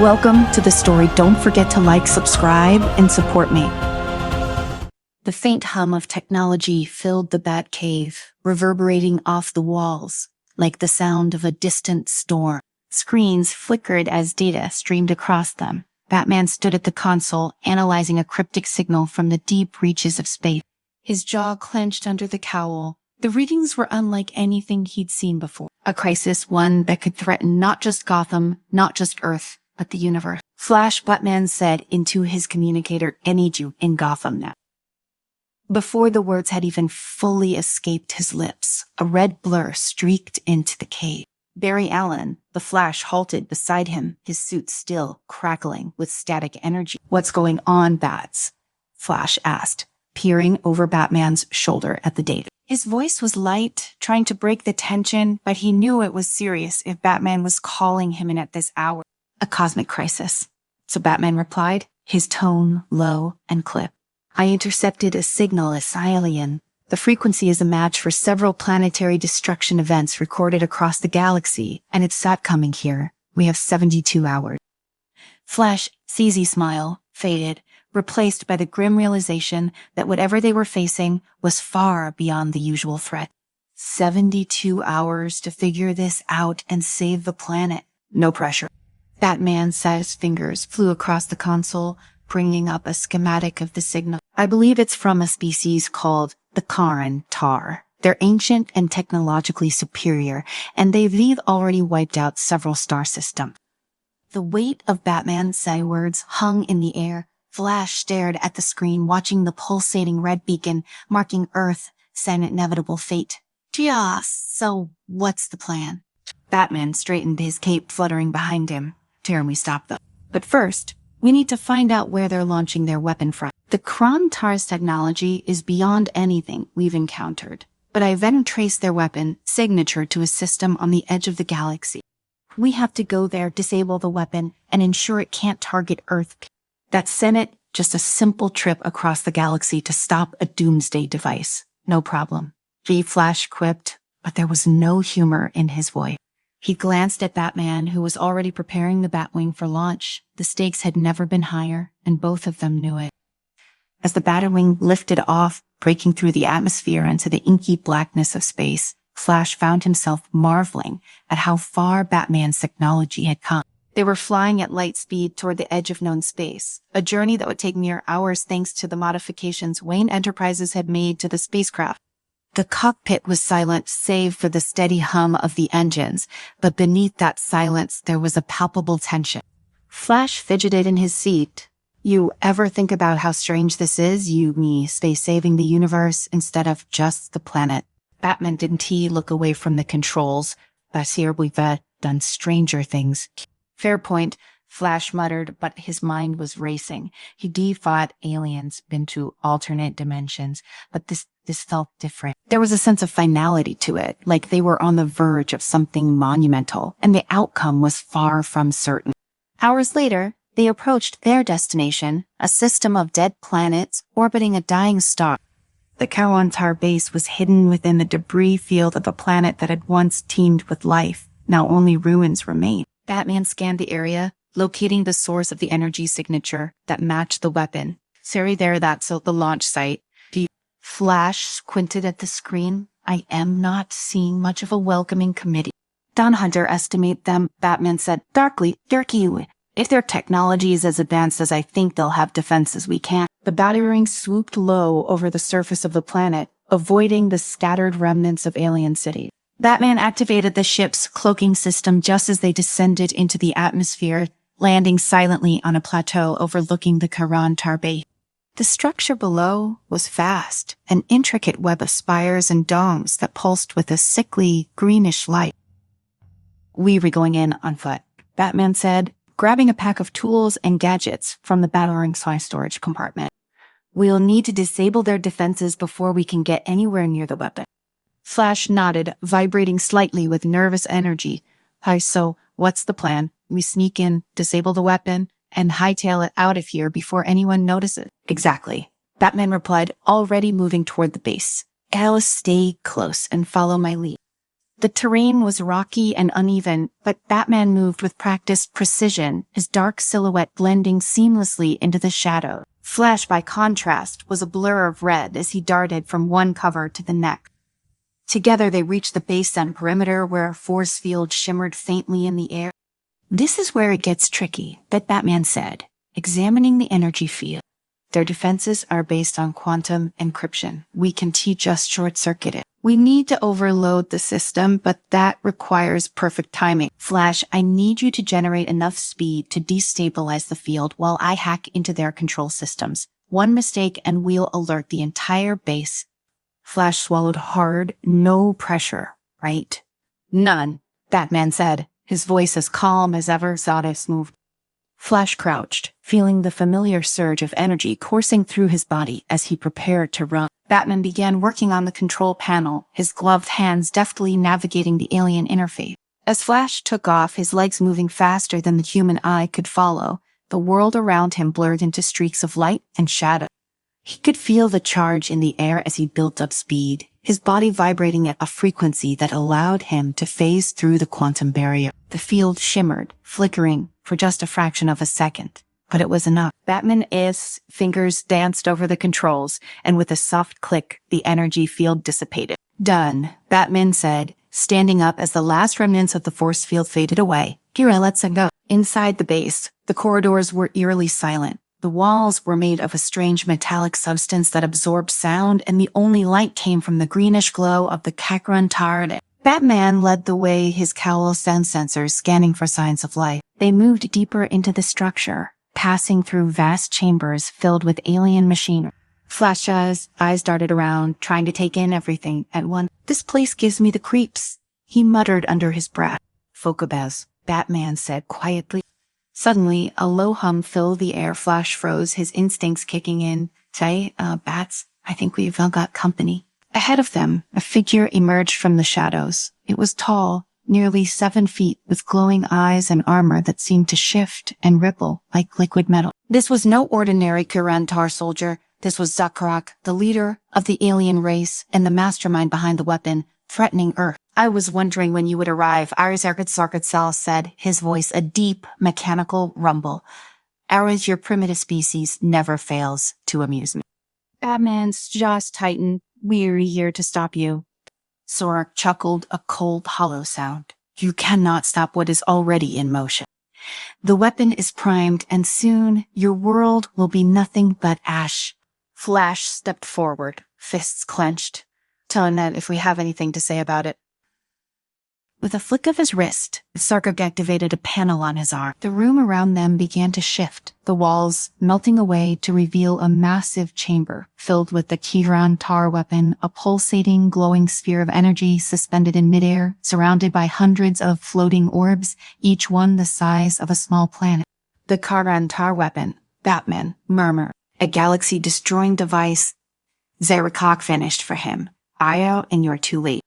Welcome to the story. Don't forget to like, subscribe, and support me. The faint hum of technology filled the bat cave, reverberating off the walls like the sound of a distant storm. Screens flickered as data streamed across them. Batman stood at the console, analyzing a cryptic signal from the deep reaches of space. His jaw clenched under the cowl. The readings were unlike anything he'd seen before. A crisis, one that could threaten not just Gotham, not just Earth, but the universe. Flash, Batman said into his communicator, "I need you in Gotham now." Before the words had even fully escaped his lips, a red blur streaked into the cave. Barry Allen, the Flash, halted beside him, his suit still crackling with static energy. "What's going on, Bats?" Flash asked, peering over Batman's shoulder at the data. His voice was light, trying to break the tension, but he knew it was serious if Batman was calling him in at this hour. "A cosmic crisis." So Batman replied, his tone low and clipped. "I intercepted a signal as Alien. The frequency is a match for several planetary destruction events recorded across the galaxy, and it's coming here. We have 72 hours. Flash's sleazy smile faded, replaced by the grim realization that whatever they were facing was far beyond the usual threat. 72 hours to figure this out and save the planet. No pressure. Batman's sized fingers flew across the console, bringing up a schematic of the signal. "I believe it's from a species called the Karen Tar. They're ancient and technologically superior, and they've already wiped out several star systems." The weight of Batman's words hung in the air. Flash stared at the screen, watching the pulsating red beacon marking Earth's inevitable fate. "Yeah, so what's the plan?" Batman straightened his cape, fluttering behind him. "We stop them. But first, we need to find out where they're launching their weapon from. The Krantar's technology is beyond anything we've encountered, but I then traced their weapon signature to a system on the edge of the galaxy. We have to go there, disable the weapon, and ensure it can't target Earth. That Senate, just a simple trip across the galaxy to stop a doomsday device. No problem." Flash quipped, but there was no humor in his voice. He glanced at Batman, who was already preparing the Batwing for launch. The stakes had never been higher, and both of them knew it. As the Batwing lifted off, breaking through the atmosphere into the inky blackness of space, Flash found himself marveling at how far Batman's technology had come. They were flying at light speed toward the edge of known space, a journey that would take mere hours thanks to the modifications Wayne Enterprises had made to the spacecraft. The cockpit was silent save for the steady hum of the engines, but beneath that silence there was a palpable tension. Flash fidgeted in his seat. "You ever think about how strange this is, me space saving the universe instead of just the planet?" Batman didn't look away from the controls. "But here we've done stranger things." "Fair point," Flash muttered, but his mind was racing. He fought aliens, been to alternate dimensions, but this felt different. There was a sense of finality to it, like they were on the verge of something monumental, and the outcome was far from certain. Hours later, they approached their destination, a system of dead planets orbiting a dying star. The Kawantar base was hidden within the debris field of a planet that had once teemed with life. Now only ruins remained. Batman scanned the area, locating the source of the energy signature that matched the weapon. "Sorry there, that's the launch site." Flash squinted at the screen. "I am not seeing much of a welcoming committee." "Don Hunter estimate them," Batman said, darkly. "If their technology is as advanced as I think, they'll have defenses we can't." The battering swooped low over the surface of the planet, avoiding the scattered remnants of alien cities. Batman activated the ship's cloaking system just as they descended into the atmosphere, landing silently on a plateau overlooking the Karantar base. The structure below was vast, an intricate web of spires and domes that pulsed with a sickly, greenish light. "We were going in on foot," Batman said, grabbing a pack of tools and gadgets from the battering storage compartment. "We'll need to disable their defenses before we can get anywhere near the weapon." Flash nodded, vibrating slightly with nervous energy. "Hi, so what's the plan? We sneak in, disable the weapon, and hightail it out of here before anyone notices?" "Exactly," Batman replied, already moving toward the base. "I'll stay close and follow my lead." The terrain was rocky and uneven, but Batman moved with practiced precision, his dark silhouette blending seamlessly into the shadow. Flash, by contrast, was a blur of red as he darted from one cover to the next. Together they reached the base and perimeter where a force field shimmered faintly in the air. "This is where it gets tricky," Batman said, examining the energy field. "Their defenses are based on quantum encryption. We can just short-circuit it. We need to overload the system, but that requires perfect timing. Flash, I need you to generate enough speed to destabilize the field while I hack into their control systems. One mistake and we'll alert the entire base." Flash swallowed hard. "No pressure, right?" "None," Batman said, his voice as calm as ever. Zodis moved. Flash crouched, feeling the familiar surge of energy coursing through his body as he prepared to run. Batman began working on the control panel, his gloved hands deftly navigating the alien interface. As Flash took off, his legs moving faster than the human eye could follow, the world around him blurred into streaks of light and shadow. He could feel the charge in the air as he built up speed, his body vibrating at a frequency that allowed him to phase through the quantum barrier. The field shimmered, flickering for just a fraction of a second, but it was enough. Batman's fingers danced over the controls, and with a soft click, the energy field dissipated. "Done," Batman said, standing up as the last remnants of the force field faded away. "Kira, let's go." Inside the base, the corridors were eerily silent. The walls were made of a strange metallic substance that absorbed sound, and the only light came from the greenish glow of the Kakran Tard. Batman led the way, his cowl sound sensors scanning for signs of life. They moved deeper into the structure, passing through vast chambers filled with alien machinery. Flash's eyes darted around, trying to take in everything at once. "This place gives me the creeps," he muttered under his breath. "Focabaz," Batman said quietly. Suddenly, a low hum filled the air. Flash froze, his instincts kicking in. Bats, I think we've got company." Ahead of them, a figure emerged from the shadows. It was tall, nearly 7 feet, with glowing eyes and armor that seemed to shift and ripple like liquid metal. This was no ordinary Kirantar soldier. This was Zakarak, the leader of the alien race and the mastermind behind the weapon, threatening Earth. "I was wondering when you would arrive," Sarkatsal said, his voice a deep, mechanical rumble. "Ours, your primitive species, never fails to amuse me." Batman's jaws tightened. "We're here to stop you." Sorak chuckled, a cold, hollow sound. "You cannot stop what is already in motion. The weapon is primed, and soon your world will be nothing but ash." Flash stepped forward, fists clenched. "Telling that if we have anything to say about it." With a flick of his wrist, Sarkak activated a panel on his arm. The room around them began to shift, the walls melting away to reveal a massive chamber filled with the Kiran Tar weapon, a pulsating, glowing sphere of energy suspended in midair, surrounded by hundreds of floating orbs, each one the size of a small planet. "The Kiran Tar weapon," Batman murmured. "A galaxy-destroying device." Zarakok finished for him. "Io, and you're too late."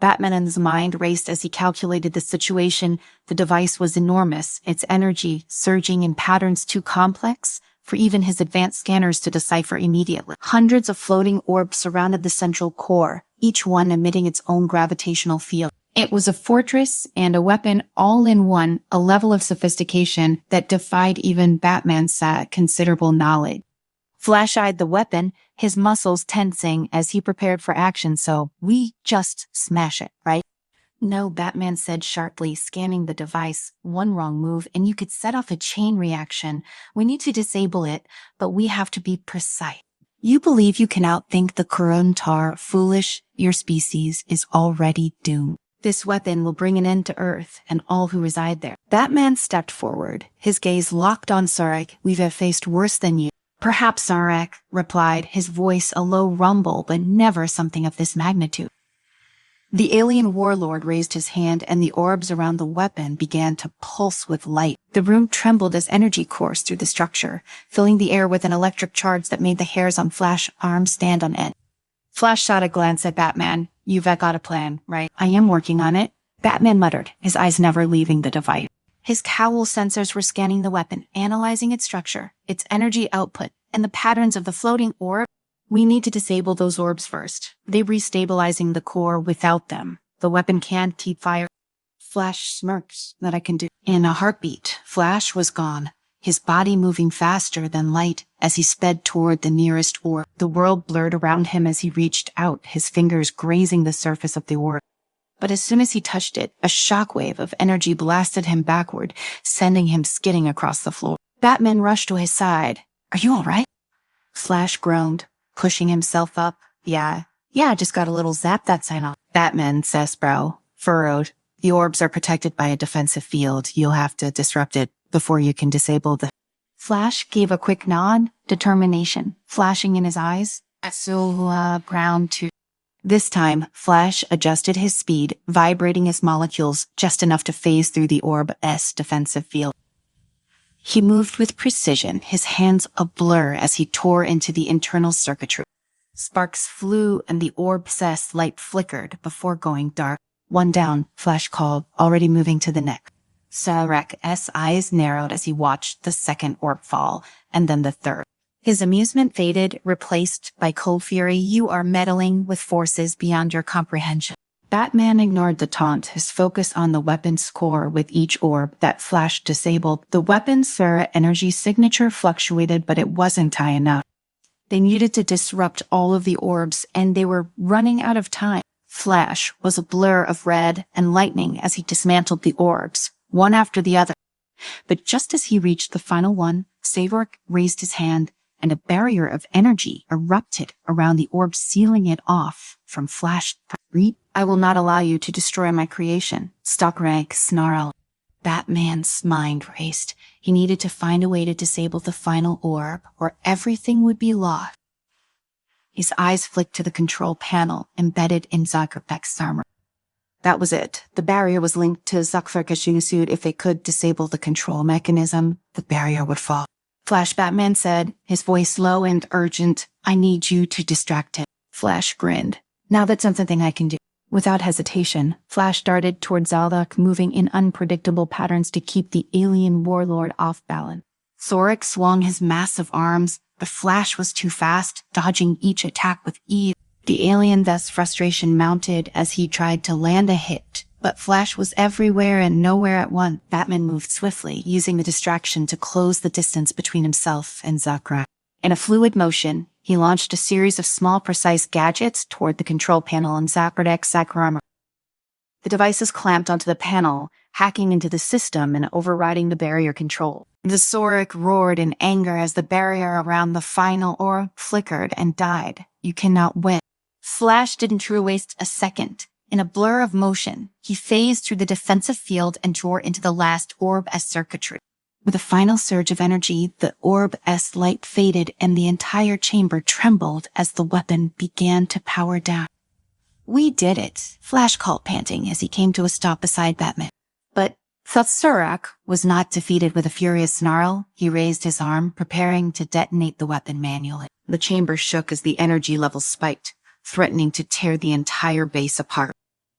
Batman's mind raced as he calculated the situation. The device was enormous, its energy surging in patterns too complex for even his advanced scanners to decipher immediately. Hundreds of floating orbs surrounded the central core, each one emitting its own gravitational field. It was a fortress and a weapon all in one, a level of sophistication that defied even Batman's considerable knowledge. Flash eyed the weapon, his muscles tensing as he prepared for action. "So, we just smash it, right?" "No," Batman said sharply, scanning the device. "One wrong move, and you could set off a chain reaction. We need to disable it, but we have to be precise." "You believe you can outthink the Kuruntar? Foolish, your species is already doomed. This weapon will bring an end to Earth and all who reside there." Batman stepped forward, his gaze locked on Sarek. "We've faced worse than you." "Perhaps," Sarek replied, his voice a low rumble, but never something of this magnitude. The alien warlord raised his hand, and the orbs around the weapon began to pulse with light. The room trembled as energy coursed through the structure, filling the air with an electric charge that made the hairs on Flash's arms stand on end. Flash shot a glance at Batman. "You've got a plan, right?" "I am working on it," Batman muttered, his eyes never leaving the device. His cowl sensors were scanning the weapon, analyzing its structure, its energy output, and the patterns of the floating orb. "We need to disable those orbs first. They're restabilizing the core without them." The weapon can't keep fire. Flash smirks. That I can do. In a heartbeat, Flash was gone, his body moving faster than light as he sped toward the nearest orb. The world blurred around him as he reached out, his fingers grazing the surface of the orb. But as soon as he touched it, a shockwave of energy blasted him backward, sending him skidding across the floor. Batman rushed to his side. Are you all right? Flash groaned, pushing himself up. Yeah, just got a little zap, that's enough. Batman's brow furrowed. The orbs are protected by a defensive field. You'll have to disrupt it before you can disable the... Flash gave a quick nod, determination flashing in his eyes. Ground to... This time, Flash adjusted his speed, vibrating his molecules just enough to phase through the orb's defensive field. He moved with precision, his hands a blur as he tore into the internal circuitry. Sparks flew and the orb's light flickered before going dark. One down, Flash called, already moving to the neck. Sarek's eyes narrowed as he watched the second orb fall, and then the third. His amusement faded, replaced by cold fury. You are meddling with forces beyond your comprehension. Batman ignored the taunt, his focus on the weapon's core with each orb that Flash disabled. The weapon's energy signature fluctuated, but it wasn't high enough. They needed to disrupt all of the orbs, and they were running out of time. Flash was a blur of red and lightning as he dismantled the orbs, one after the other. But just as he reached the final one, Savork raised his hand, and a barrier of energy erupted around the orb, sealing it off from Flash. I will not allow you to destroy my creation, Stockrank snarled. Batman's mind raced. He needed to find a way to disable the final orb, or everything would be lost. His eyes flicked to the control panel embedded in Zuckerberg's armor. That was it. The barrier was linked to Zuckerberg's suit. If it could disable the control mechanism, the barrier would fall. Flash, Batman said, his voice low and urgent. I need you to distract him. Flash grinned. Now that's something I can do. Without hesitation, Flash darted toward Zaldok, moving in unpredictable patterns to keep the alien warlord off balance. Zorik swung his massive arms, but Flash was too fast, dodging each attack with ease. The alien thus frustration mounted as he tried to land a hit, but Flash was everywhere and nowhere at once. Batman moved swiftly, using the distraction to close the distance between himself and Zakrak. In a fluid motion, he launched a series of small, precise gadgets toward the control panel on Zakrak's armor. The devices clamped onto the panel, hacking into the system and overriding the barrier control. The Zorik roared in anger as the barrier around the final orb flickered and died. You cannot win. Flash didn't waste a second. In a blur of motion, he phased through the defensive field and tore into the last orb's circuitry. With a final surge of energy, the orb's light faded and the entire chamber trembled as the weapon began to power down. We did it, Flash called, panting as he came to a stop beside Batman. But Thotsurak was not defeated. With a furious snarl, he raised his arm, preparing to detonate the weapon manually. The chamber shook as the energy levels spiked, threatening to tear the entire base apart.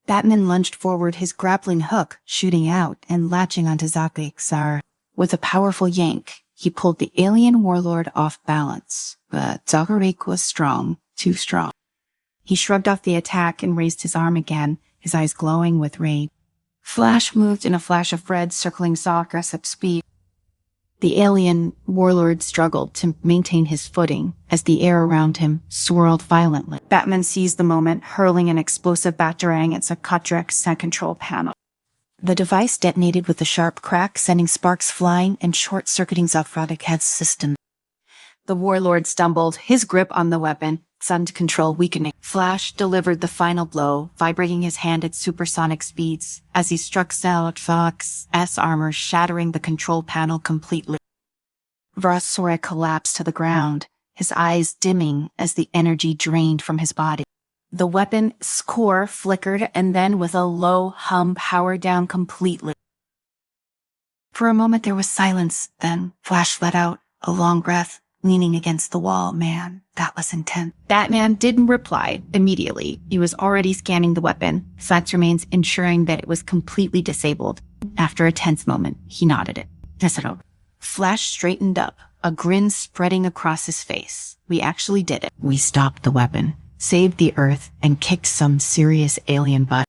Batman lunged forward, his grappling hook shooting out and latching onto Zakrak's arm. With a powerful yank, he pulled the alien warlord off balance, but Zakrak was strong, too strong. He shrugged off the attack and raised his arm again, his eyes glowing with rage. Flash moved in a flash of red, circling Zakrak at speed. The alien warlord struggled to maintain his footing as the air around him swirled violently. Batman seized the moment, hurling an explosive batarang at Zakrak's control panel. The device detonated with a sharp crack, sending sparks flying and short-circuiting Zakrak's system. The warlord stumbled, his grip on the weapon, sunned control weakening. Flash delivered the final blow, vibrating his hand at supersonic speeds as he struck Zakrak's armor, shattering the control panel completely. Vrasora collapsed to the ground, his eyes dimming as the energy drained from his body. The weapon's core flickered and then, with a low hum, powered down completely. For a moment there was silence, then Flash let out a long breath, leaning against the wall. Man, that was intense. Batman didn't reply immediately. He was already scanning the weapon, Flash remains ensuring that it was completely disabled. After a tense moment, he nodded it. Flash straightened up, a grin spreading across his face. We actually did it. We stopped the weapon, saved the Earth, and kicked some serious alien butt.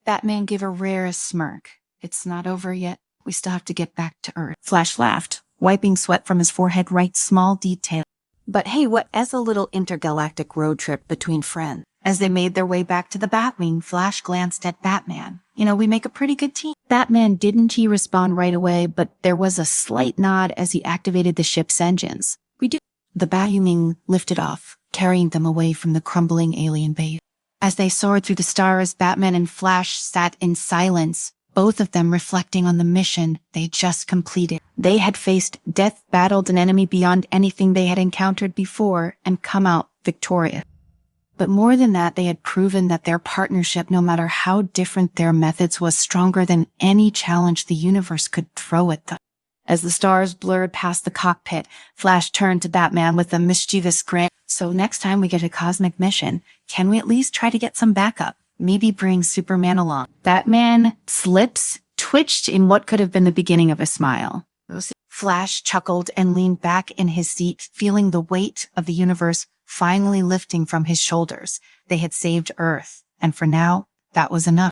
Batman gave a rarest smirk. It's not over yet. We still have to get back to Earth. Flash laughed, wiping sweat from his forehead. Right, small detail. But hey, what as a little intergalactic road trip between friends? As they made their way back to the Batwing, Flash glanced at Batman. We make a pretty good team. Batman didn't respond right away, but there was a slight nod as he activated the ship's engines. We do. The Batwing lifted off, carrying them away from the crumbling alien base. As they soared through the stars, Batman and Flash sat in silence, both of them reflecting on the mission they just completed. They had faced death, battled an enemy beyond anything they had encountered before, and come out victorious. But more than that, they had proven that their partnership, no matter how different their methods, was stronger than any challenge the universe could throw at them. As the stars blurred past the cockpit, Flash turned to Batman with a mischievous grin. So next time we get a cosmic mission, can we at least try to get some backup? Maybe bring Superman along. Batman's lips twitched in what could have been the beginning of a smile. Flash chuckled and leaned back in his seat, feeling the weight of the universe finally lifting from his shoulders. They had saved Earth, and for now, that was enough.